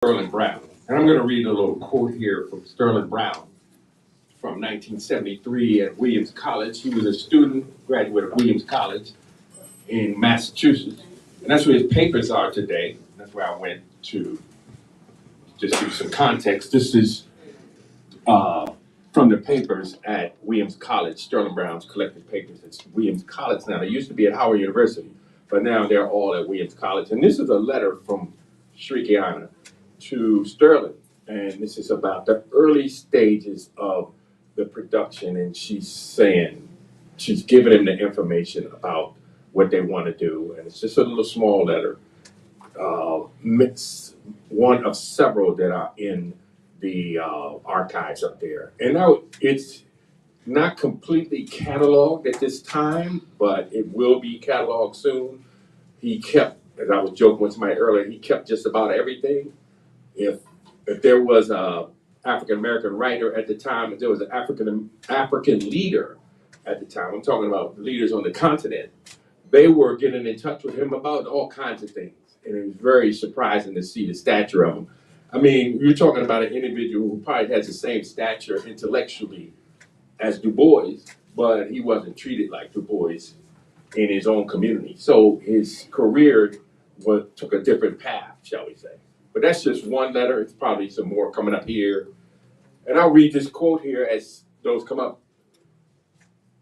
Sterling Brown. And I'm going to read a little quote here from Sterling Brown from 1973 at Williams College. He was a student, graduate of Williams College in Massachusetts. And that's where his papers are today. That's where I went to just give some context. This is from the papers at Williams College, Sterling Brown's collected papers at Williams College now. They used to be at Howard University, but now they're all at Williams College. And this is a letter from Shrikiana to Sterling. And this is about the early stages of the production. And she's saying, she's giving him the information about what they want to do. And it's just a little small letter. It's one of several that are in the archives up there. And now it's not completely cataloged at this time, but it will be cataloged soon. He kept, as I was joking with somebody earlier, he kept just about everything. If there was a African American writer at the time, if there was an African leader at the time, I'm talking about leaders on the continent, they were getting in touch with him about all kinds of things. And it was very surprising to see the stature of him. I mean, you're talking about an individual who probably has the same stature intellectually as Du Bois, but he wasn't treated like Du Bois in his own community. So his career took a different path, shall we say. But that's just one letter. It's probably some more coming up here. And I'll read this quote here as those come up.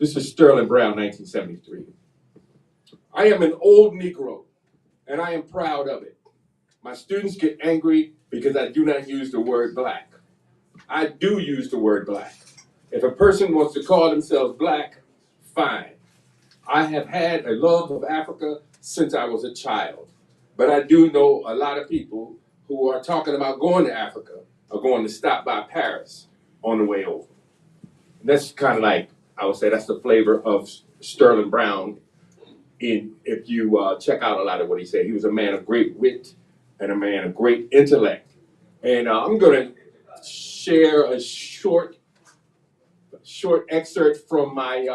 This is Sterling Brown, 1973. I am an old Negro, and I am proud of it. My students get angry because I do not use the word black. I do use the word black. If a person wants to call themselves black, fine. I have had a love of Africa since I was a child, but I do know a lot of people who are talking about going to Africa are going to stop by Paris on the way over. And that's kind of like, I would say that's the flavor of Sterling Brown. If you check out a lot of what he said, he was a man of great wit and a man of great intellect. And I'm going to share a short excerpt from my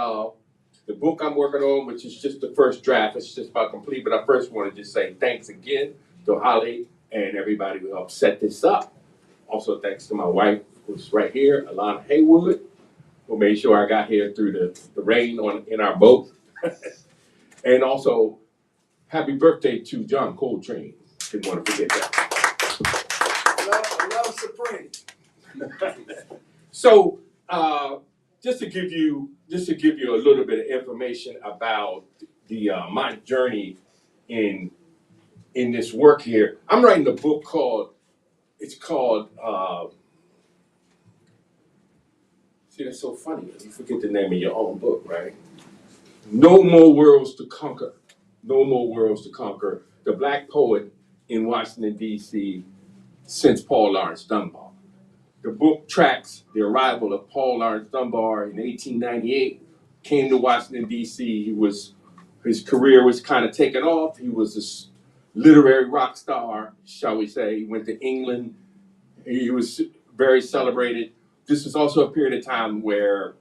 the book I'm working on, which is just the first draft. It's just about complete, but I first want to just say thanks again to Haile and everybody who helped set this up. Also, thanks to my wife, who's right here, Alana Haywood, who made sure I got here through the rain in our boat. And also, happy birthday to John Coltrane. Didn't want to forget that. Love supreme. So, just to give you a little bit of information about my journey in this work here. I'm writing a book called. See, that's so funny. You forget the name of your own book, right? No More Worlds to Conquer. No More Worlds to Conquer. The Black Poet in Washington, D.C. since Paul Laurence Dunbar. The book tracks the arrival of Paul Laurence Dunbar in 1898, came to Washington, D.C. His career was kind of taken off. He was a literary rock star, shall we say. He went to England. He was very celebrated. This was also a period of time where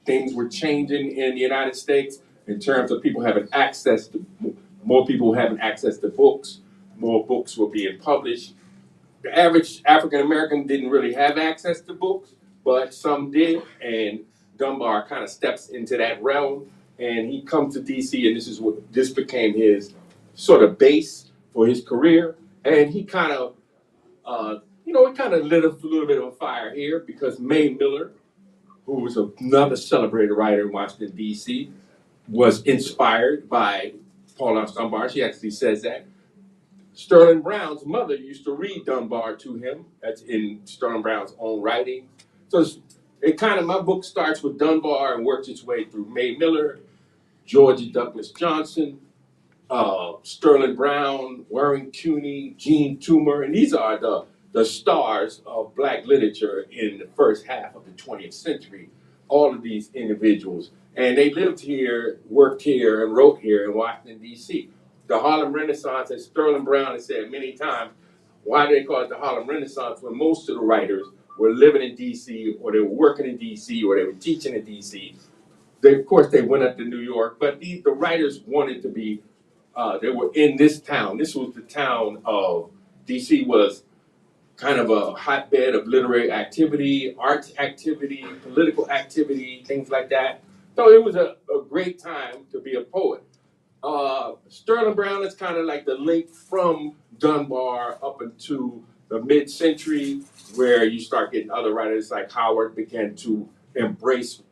things were changing in the United States in terms of people having access to, more people having access to books, more books were being published. The average African American didn't really have access to books, but some did, and Dunbar kind of steps into that realm, and he comes to DC, and this became his sort of base for his career, and he kind of, it kind of lit a little bit of a fire here because Mae Miller, who was another celebrated writer in Washington, D.C., was inspired by Paul Laurence Dunbar. She actually says that. Sterling Brown's mother used to read Dunbar to him. That's in Sterling Brown's own writing. So my book starts with Dunbar and works its way through Mae Miller, Georgia Douglas Johnson, Sterling Brown, Warren Cooney, Gene Toomer, and these are the stars of Black literature in the first half of the 20th century. All of these individuals. And they lived here, worked here, and wrote here in Washington, D.C. The Harlem Renaissance, as Sterling Brown has said many times, why do they call it the Harlem Renaissance when most of the writers were living in D.C. or they were working in D.C. or they were teaching in D.C. Of course, they went up to New York, but the writers wanted to be, they were in this town. This was the town of, D.C. was kind of a hotbed of literary activity, art activity, political activity, things like that. So it was a great time to be a poet. Sterling Brown is kind of like the link from Dunbar up into the mid-century, where you start getting other writers like Howard began to embrace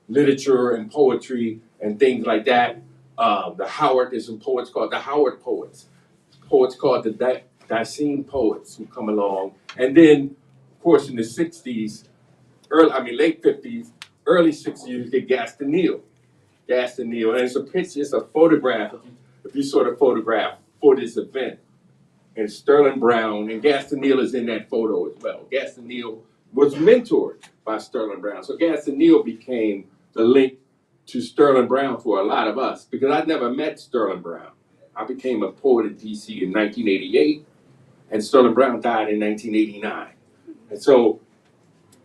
literature and poetry and things like that. The Howard, there's some poets called the Howard poets, poets called the Dasein poets who come along. And then, of course, in the 60s, late 50s, early 60s, you get Gaston Neal. Gaston Neal, and it's a picture, it's a photograph, if you sort of photograph for this event. And Sterling Brown, and Gaston Neal is in that photo as well. Gaston Neal was mentored by Sterling Brown. So Gaston Neal became the link to Sterling Brown for a lot of us, because I'd never met Sterling Brown. I became a poet in DC in 1988, and Sterling Brown died in 1989. And so,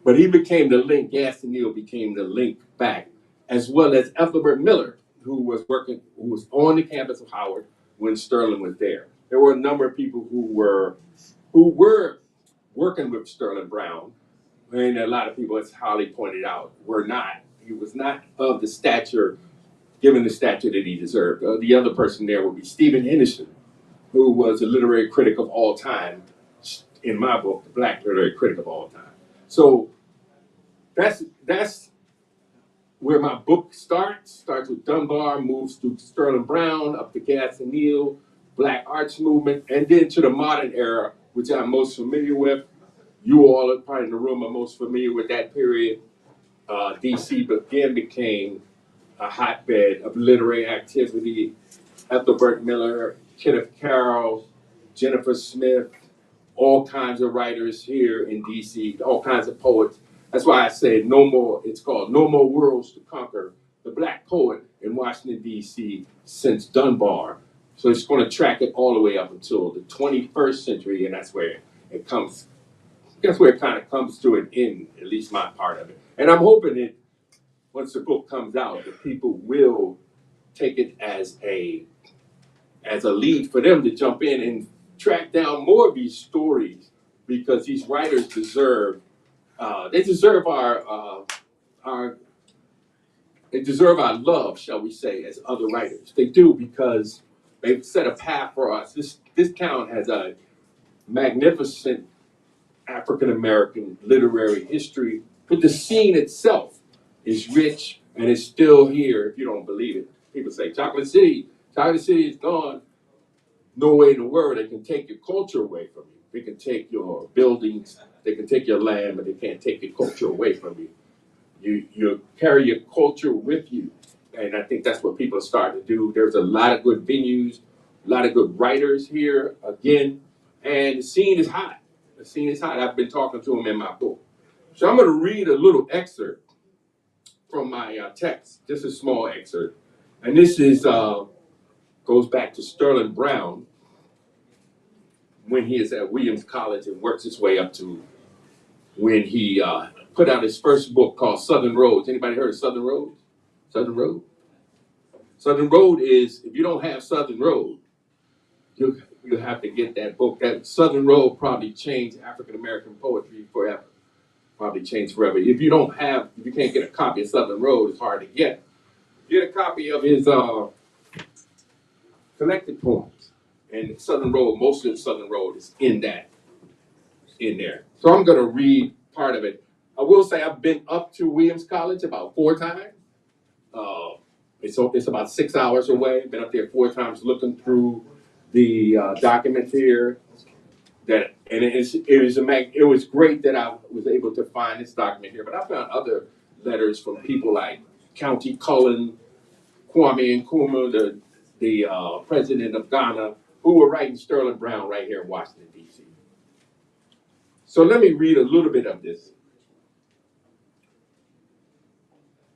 but he became the link, Gaston Neal became the link back, as well as Ethelbert Miller, who was on the campus of Howard when Sterling was there. There were a number of people who were working with Sterling Brown, and a lot of people, as Holly pointed out, were not. He was not of the stature, given the stature that he deserved. The other person there would be Stephen Henderson, who was a literary critic of all time, in my book, the Black literary critic of all time. So that's where my book starts with Dunbar, moves through Sterling Brown, up to Gaston Neal, Black Arts Movement, and then to the modern era, which I'm most familiar with. You all are probably in the room are most familiar with that period. DC again became a hotbed of literary activity. Ethelbert Miller, Kenneth Carroll, Jennifer Smith, all kinds of writers here in DC, all kinds of poets. That's why I say it's called No More Worlds to Conquer, the Black poet in Washington, D.C. since Dunbar. So it's going to track it all the way up until the 21st century, and that's where it comes. That's where it kind of comes to an end, at least my part of it. And I'm hoping that once the book comes out, that people will take it as a lead for them to jump in and track down more of these stories, because these writers deserve they deserve our love, shall we say, as other writers. They do, because they've set a path for us. This town has a magnificent African American literary history, but the scene itself is rich and is still here. If you don't believe it, people say Chocolate City is gone. No way in the world they can take your culture away from you. They can take your buildings, they can take your land, but they can't take your culture away from you. You carry your culture with you, and I think that's what people are starting to do. There's a lot of good venues, a lot of good writers here again, and the scene is hot. The scene is hot. I've been talking to them in my book. So I'm going to read a little excerpt from my text, just a small excerpt, and this is goes back to Sterling Brown when he is at Williams College and works his way up to when he put out his first book called Southern Roads. Anybody heard of Southern Roads? Southern Road? Southern Road is, if you don't have Southern Road, you have to get that book. That Southern Road probably changed African American poetry forever. Probably changed forever. If you can't get a copy of Southern Road, it's hard to get. Get a copy of his collected poems. And Southern Road, most of Southern Road is in there. So I'm going to read part of it. I will say I've been up to Williams College about 4 times. It's about 6 hours away. Been up there 4 times looking through the documents here. It was great that I was able to find this document here. But I found other letters from people like County Cullen, Kwame Nkrumah, the president of Ghana, who were writing Sterling Brown right here in Washington, D.C. So let me read a little bit of this.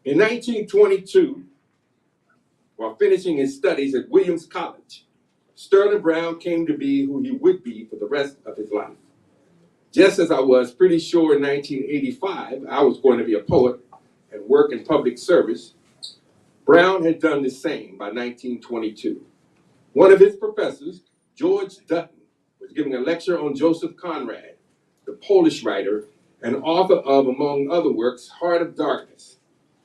In 1922, while finishing his studies at Williams College, Sterling Brown came to be who he would be for the rest of his life. Just as I was pretty sure in 1985 I was going to be a poet and work in public service, Brown had done the same by 1922. One of his professors, George Dutton, was giving a lecture on Joseph Conrad, the Polish writer and author of, among other works, Heart of Darkness.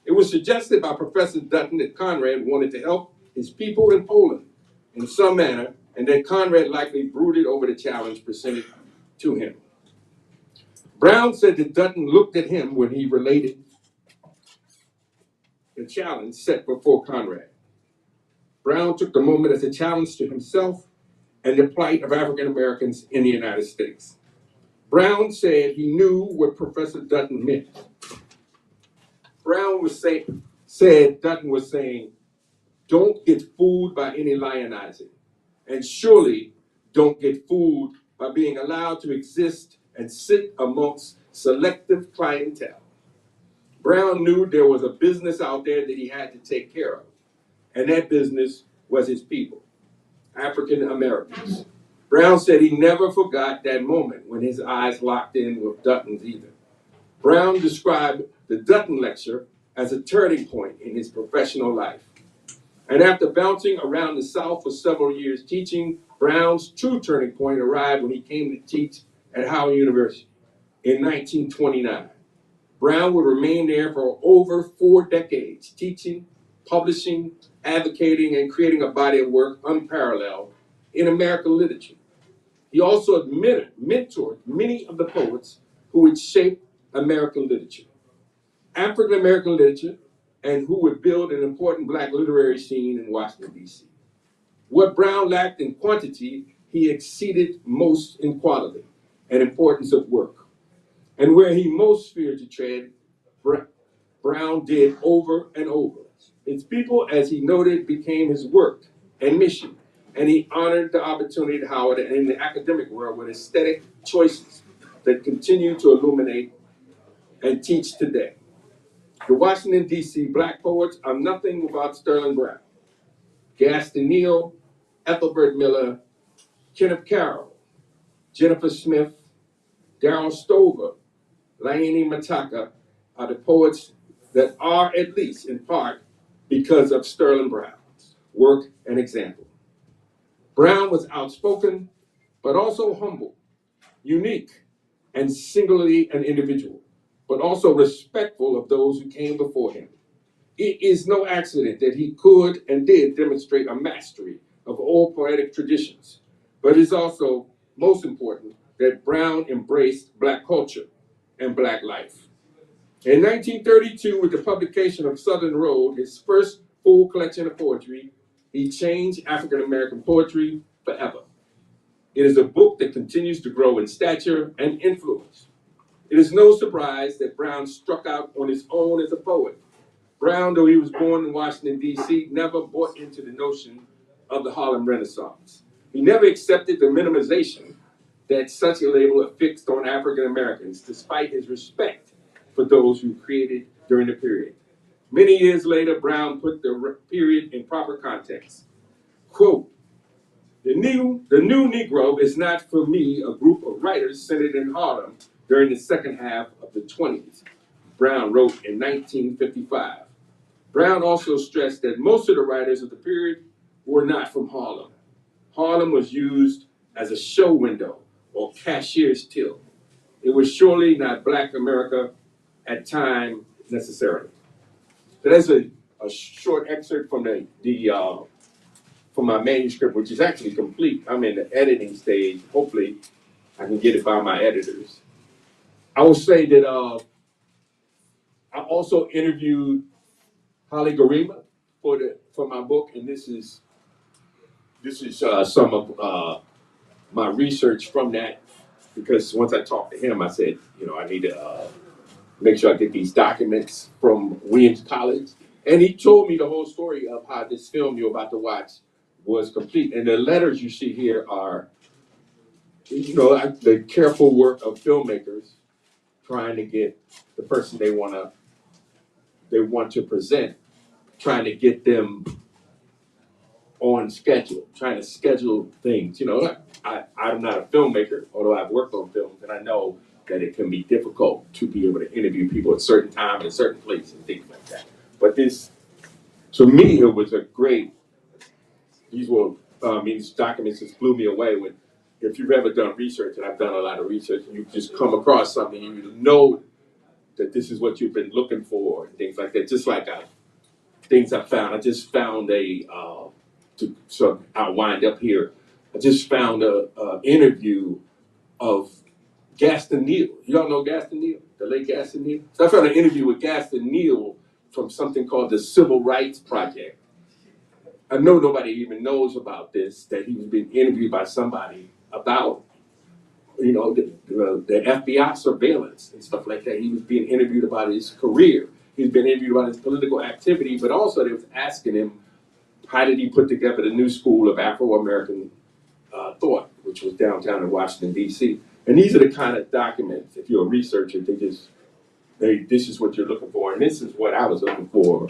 It was suggested by Professor Dutton that Conrad wanted to help his people in Poland in some manner, and that Conrad likely brooded over the challenge presented to him. Brown said that Dutton looked at him when he related the challenge set before Conrad. Brown took the moment as a challenge to himself and the plight of African Americans in the United States. Brown said he knew what Professor Dutton meant. Brown said Dutton was saying, don't get fooled by any lionizing, and surely don't get fooled by being allowed to exist and sit amongst selective clientele. Brown knew there was a business out there that he had to take care of, and that business was his people, African Americans. Brown said he never forgot that moment when his eyes locked in with Dutton's either. Brown described the Dutton lecture as a turning point in his professional life. And after bouncing around the South for several years teaching, Brown's true turning point arrived when he came to teach at Howard University in 1929. Brown would remain there for over 4 decades, teaching, publishing, advocating, and creating a body of work unparalleled in American literature. He also mentored many of the poets who would shape American literature, African American literature, and who would build an important Black literary scene in Washington, D.C. What Brown lacked in quantity, he exceeded most in quality and importance of work. And where he most feared to tread, Brown did over and over. His people, as he noted, became his work and mission, and he honored the opportunity at Howard and in the academic world with aesthetic choices that continue to illuminate and teach today. The Washington, D.C. Black poets are nothing without Sterling Brown, Gaston Neal, Ethelbert Miller, Kenneth Carroll, Jennifer Smith, Darrell Stover, Laini Mataka are the poets that are, at least in part, because of Sterling Brown's work and example. Brown was outspoken, but also humble, unique, and singularly an individual, but also respectful of those who came before him. It is no accident that he could and did demonstrate a mastery of all poetic traditions, but it's also most important that Brown embraced Black culture and Black life. In 1932, with the publication of Southern Road, his first full collection of poetry, he changed African American poetry forever. It is a book that continues to grow in stature and influence. It is no surprise that Brown struck out on his own as a poet. Brown, though he was born in Washington, D.C., never bought into the notion of the Harlem Renaissance. He never accepted the minimization that such a label affixed on African Americans, despite his respect for those who created during the period. Many years later, Brown put the period in proper context. Quote, the new Negro is not for me a group of writers centered in Harlem during the second half of the 20s, Brown wrote in 1955. Brown also stressed that most of the writers of the period were not from Harlem. Harlem was used as a show window or cashier's till. It was surely not Black America at time necessarily. So that's a short excerpt from from my manuscript, which is actually complete. I'm in the editing stage. Hopefully, I can get it by my editors. I will say that I also interviewed Haile Gerima for my book, and this is some of my research from that. Because once I talked to him, I said, I need to make sure I get these documents from Williams College. And he told me the whole story of how this film you're about to watch was complete. And the letters you see here are, the careful work of filmmakers trying to get the person they want to present, trying to get them on schedule, trying to schedule things. I'm not a filmmaker, although I've worked on films, and I know that it can be difficult to be able to interview people at a certain time in a certain place and things like that. But to me, it was a great, these documents just blew me away if you've ever done research, and I've done a lot of research, and you just come across something, you know that this is what you've been looking for, and things like that. Just like things I found. I just found so I'll wind up here. I just found a interview of Gaston Neal. You all know Gaston Neal, the late Gaston Neal? So I found an interview with Gaston Neal from something called the Civil Rights Project. I know nobody even knows about this, that he was being interviewed by somebody about, the FBI surveillance and stuff like that. He was being interviewed about his career. He's been interviewed about his political activity, but also they was asking him, how did he put together the new school of Afro-American thought, which was downtown in Washington, D.C. And these are the kind of documents, if you're a researcher, this is what you're looking for. And this is what I was looking for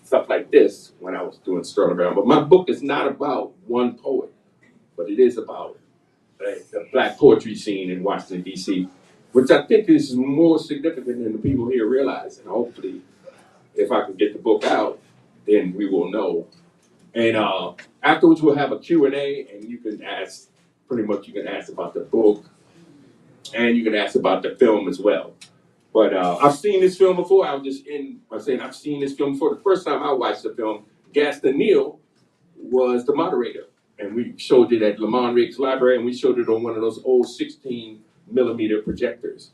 stuff like this, when I was doing Sterling Brown. But my book is not about one poet, but it is about the black poetry scene in Washington, D.C., which I think is more significant than the people here realize. And hopefully, if I can get the book out, then we will know. And afterwards, we'll have a Q&A, and you can ask about the book, and you can ask about the film as well. But I've seen this film before. I've seen this film before. The first time I watched the film, Gaston Neal was the moderator. And we showed it at Lamont Riggs Library, and we showed it on one of those old 16 millimeter projectors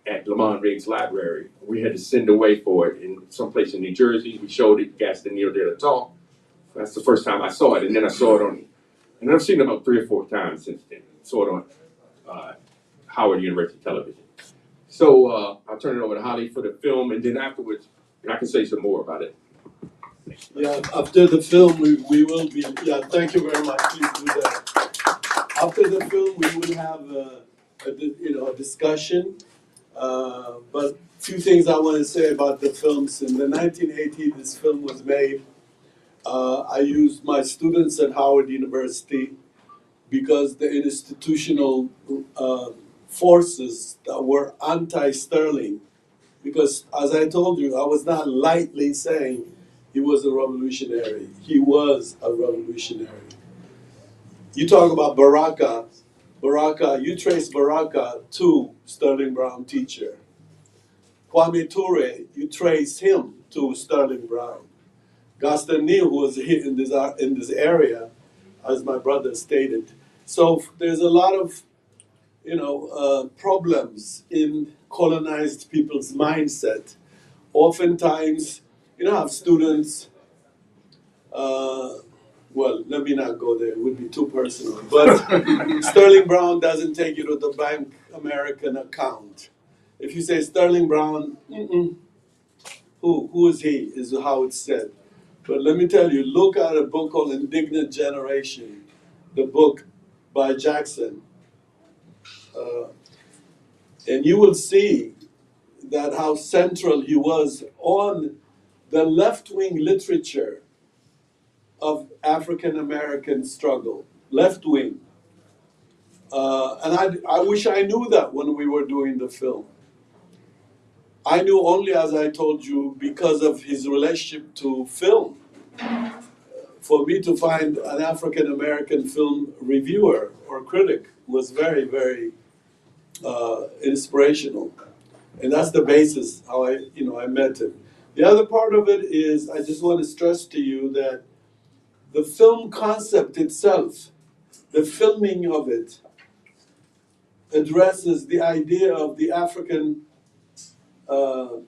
at Lamont Riggs Library. We had to send away for it in someplace in New Jersey. We showed it, Gaston Neal did a talk. That's the first time I saw it, and then I saw it and I've seen it about 3 or 4 times since then. Saw it on Howard University television. So I'll turn it over to Haile for the film, and then afterwards, I can say some more about it. Yeah, after the film, we will be, thank you very much, please do that. After the film, we will have a discussion, but few things I want to say about the films. In the 1980s, this film was made. I used my students at Howard University because the institutional forces that were anti-Sterling, because as I told you, I was not lightly saying he was a revolutionary. He was a revolutionary. You talk about Baraka, you trace Baraka to Sterling Brown teacher. Kwame Ture, you trace him to Sterling Brown. Gaston Neal, who was here in this area, as my brother stated. So there's a lot of problems in colonized people's mindset. Oftentimes, have students, well, let me not go there, it would be too personal, but Sterling Brown doesn't take you to the Bank American account. If you say Sterling Brown, who is he, is how it's said. But let me tell you, look at a book called Indignant Generation, the book by Jackson, and you will see that how central he was on the left-wing literature of African American struggle, left-wing. And I wish I knew that when we were doing the film. I knew only, as I told you, because of his relationship to film. For me to find an African American film reviewer or critic was very, very inspirational. And that's the basis how I met him. The other part of it is, I just want to stress to you that the film concept itself, the filming of it, addresses the idea of the African, I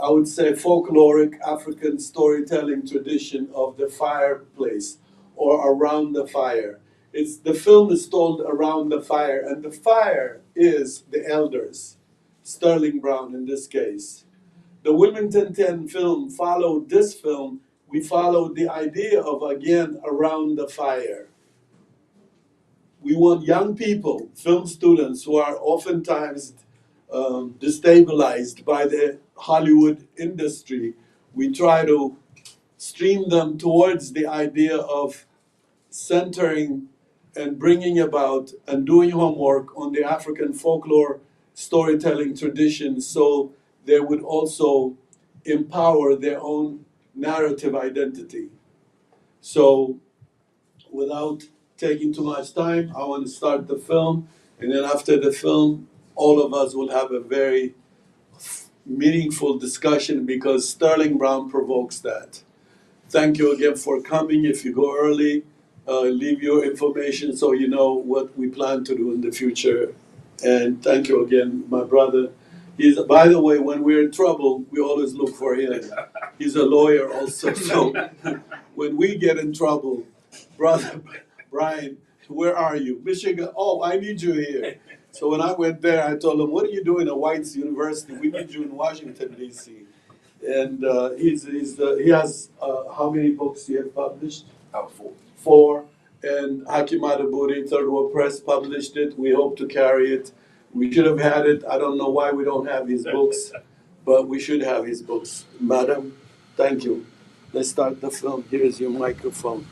would say, folkloric African storytelling tradition of the fireplace or around the fire. The film is told around the fire, and the fire is the elders, Sterling Brown in this case. The Wilmington 10 film followed this film. We followed the idea of, again, around the fire. We want young people, film students, who are oftentimes destabilized by the Hollywood industry. We try to stream them towards the idea of centering and bringing about and doing homework on the African folklore storytelling tradition, so they would also empower their own narrative identity. So without taking too much time. I want to start the film, and then after the film, all of us will have a very meaningful discussion because Sterling Brown provokes that. Thank you again for coming. If you go early, leave your information so you know what we plan to do in the future. And thank you again, my brother. He's, by the way, when we're in trouble, we always look for him. He's a lawyer also. So when we get in trouble, brother Brian, where are you? Michigan. Oh, I need you here. So when I went there, I told him, "What are you doing at White's University? We need you in Washington, D.C." And he has how many books you have published? Four. Four. And Hakim Adaburi, Third World Press, published it. We hope to carry it. We should have had it. I don't know why we don't have his books, but we should have his books. Madam, thank you. Let's start the film. Here is your microphone.